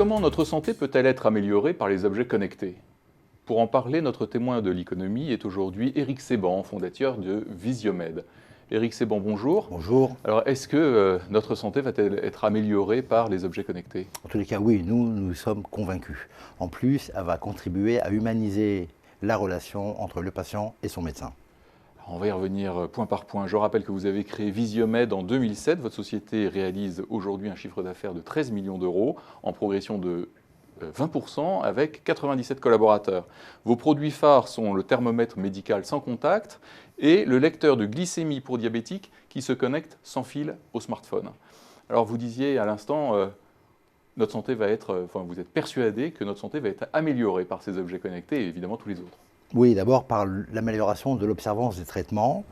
Comment notre santé peut-elle être améliorée par les objets connectés? Pour en parler, notre témoin de l'économie est aujourd'hui Éric Séban, fondateur de Visiomed. Éric Séban, bonjour. Bonjour. Alors, est-ce que notre santé va-t-elle être améliorée par les objets connectés? En tous les cas, oui, nous sommes convaincus. En plus, elle va contribuer à humaniser la relation entre le patient et son médecin. Alors, on va y revenir point par point. Je rappelle que vous avez créé Visiomed en 2007. Votre société réalise aujourd'hui un chiffre d'affaires de 13 millions d'euros, en progression de 20% avec 97 collaborateurs. Vos produits phares sont le thermomètre médical sans contact et le lecteur de glycémie pour diabétiques qui se connecte sans fil au smartphone. Alors vous disiez à l'instant, notre santé va être, vous êtes persuadé que notre santé va être améliorée par ces objets connectés et évidemment tous les autres. Oui, d'abord par l'amélioration de l'observance des traitements.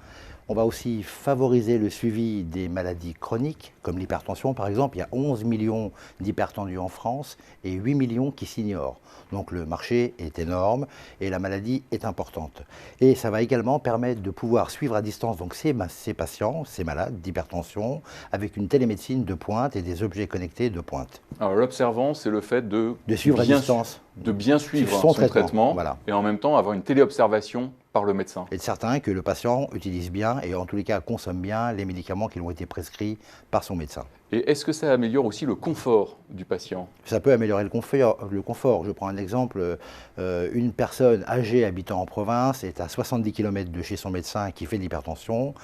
On va aussi favoriser le suivi des maladies chroniques, comme l'hypertension par exemple. Il y a 11 millions d'hypertendus en France et 8 millions qui s'ignorent. Donc le marché est énorme et la maladie est importante. Et ça va également permettre de pouvoir suivre à distance donc, ces patients, ces malades d'hypertension, avec une télémédecine de pointe et des objets connectés de pointe. Alors l'observance, c'est le fait de suivre à distance. De bien suivre son traitement voilà. Et en même temps avoir une téléobservation par le médecin. Et de certain que le patient utilise bien et en tous les cas consomme bien les médicaments qui lui ont été prescrits par son médecin. Et est-ce que ça améliore aussi le confort du patient? Ça peut améliorer le confort. Je prends un exemple, une personne âgée habitant en province est à 70 km de chez son médecin qui fait de l'hypertension.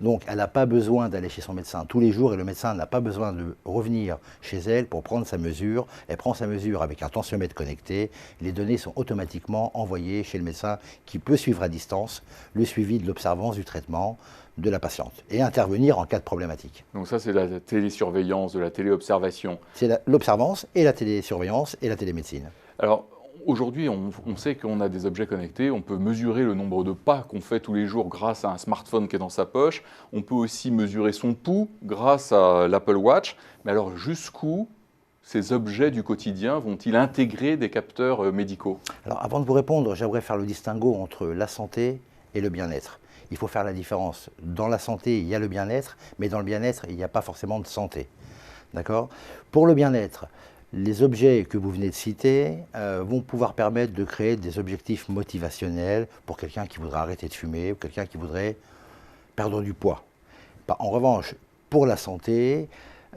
Donc elle n'a pas besoin d'aller chez son médecin tous les jours et le médecin n'a pas besoin de revenir chez elle pour prendre sa mesure. Elle prend sa mesure avec un tensiomètre connecté. Les données sont automatiquement envoyées chez le médecin qui peut suivre à distance le suivi de l'observance du traitement de la patiente et intervenir en cas de problématique. Donc ça, c'est la télésurveillance, de la téléobservation. C'est l'observance et la télésurveillance et la télémédecine. Alors, aujourd'hui, on sait qu'on a des objets connectés, on peut mesurer le nombre de pas qu'on fait tous les jours grâce à un smartphone qui est dans sa poche. On peut aussi mesurer son pouls grâce à l'Apple Watch. Mais alors, jusqu'où ces objets du quotidien vont-ils intégrer des capteurs médicaux? Alors, avant de vous répondre, j'aimerais faire le distinguo entre la santé et le bien-être. Il faut faire la différence. Dans la santé, il y a le bien-être, mais dans le bien-être, il n'y a pas forcément de santé. D'accord? Pour le bien-être, les objets que vous venez de citer vont pouvoir permettre de créer des objectifs motivationnels pour quelqu'un qui voudrait arrêter de fumer ou quelqu'un qui voudrait perdre du poids. En revanche, pour la santé,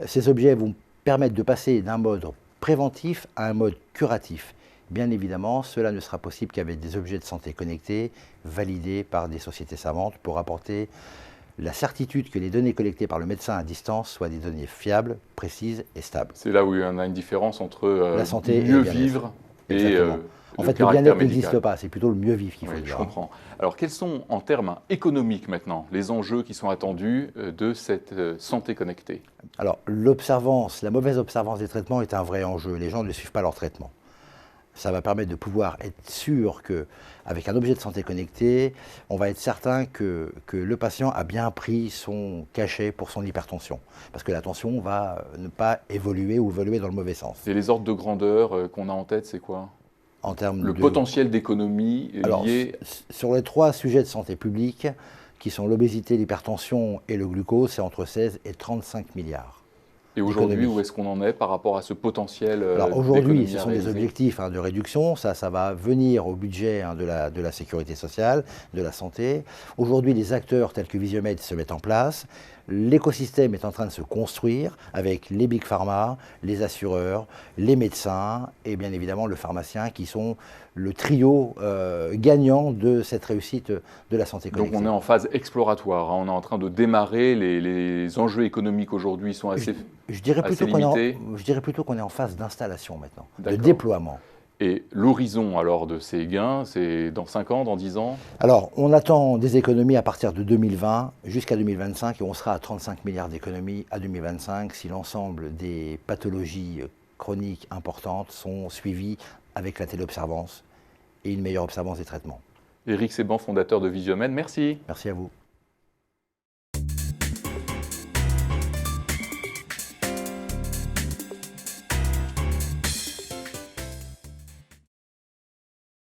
ces objets vont permettre de passer d'un mode préventif à un mode curatif. Bien évidemment, cela ne sera possible qu'avec des objets de santé connectés, validés par des sociétés savantes pour apporter la certitude que les données collectées par le médecin à distance soient des données fiables, précises et stables. C'est là où il y en a une différence entre la santé mieux et vivre et en fait, le bien-être n'existe pas, c'est plutôt le mieux vivre qu'il faut dire. Je comprends. Alors, quels sont, en termes économiques maintenant, les enjeux qui sont attendus de cette santé connectée? Alors, l'observance, la mauvaise observance des traitements est un vrai enjeu. Les gens ne suivent pas leur traitement. Ça va permettre de pouvoir être sûr qu'avec un objet de santé connecté, on va être certain que le patient a bien pris son cachet pour son hypertension. Parce que la tension va ne pas évoluer ou évoluer dans le mauvais sens. Et les ordres de grandeur qu'on a en tête, c'est quoi? En termes le potentiel d'économie lié... Sur les 3 sujets de santé publique, qui sont l'obésité, l'hypertension et le glucose, c'est entre 16 et 35 milliards. Et aujourd'hui, où est-ce qu'on en est par rapport à ce potentiel Alors aujourd'hui, ce sont des objectifs de réduction, ça va venir au budget de la sécurité sociale, de la santé. Aujourd'hui, les acteurs tels que Visiomed se mettent en place. L'écosystème est en train de se construire avec les big pharma, les assureurs, les médecins et bien évidemment le pharmacien qui sont le trio gagnant de cette réussite de la santé connectée. Donc on est en phase exploratoire, hein. On est en train de démarrer, les enjeux économiques aujourd'hui sont assez limités. Je dirais plutôt qu'on est en phase d'installation maintenant, de déploiement. Et l'horizon alors de ces gains, c'est dans 5 ans, dans 10 ans? Alors, on attend des économies à partir de 2020 jusqu'à 2025 et on sera à 35 milliards d'économies à 2025 si l'ensemble des pathologies chroniques importantes sont suivies avec la téléobservance et une meilleure observance des traitements. Éric Séban, fondateur de Visiomed, merci. Merci à vous.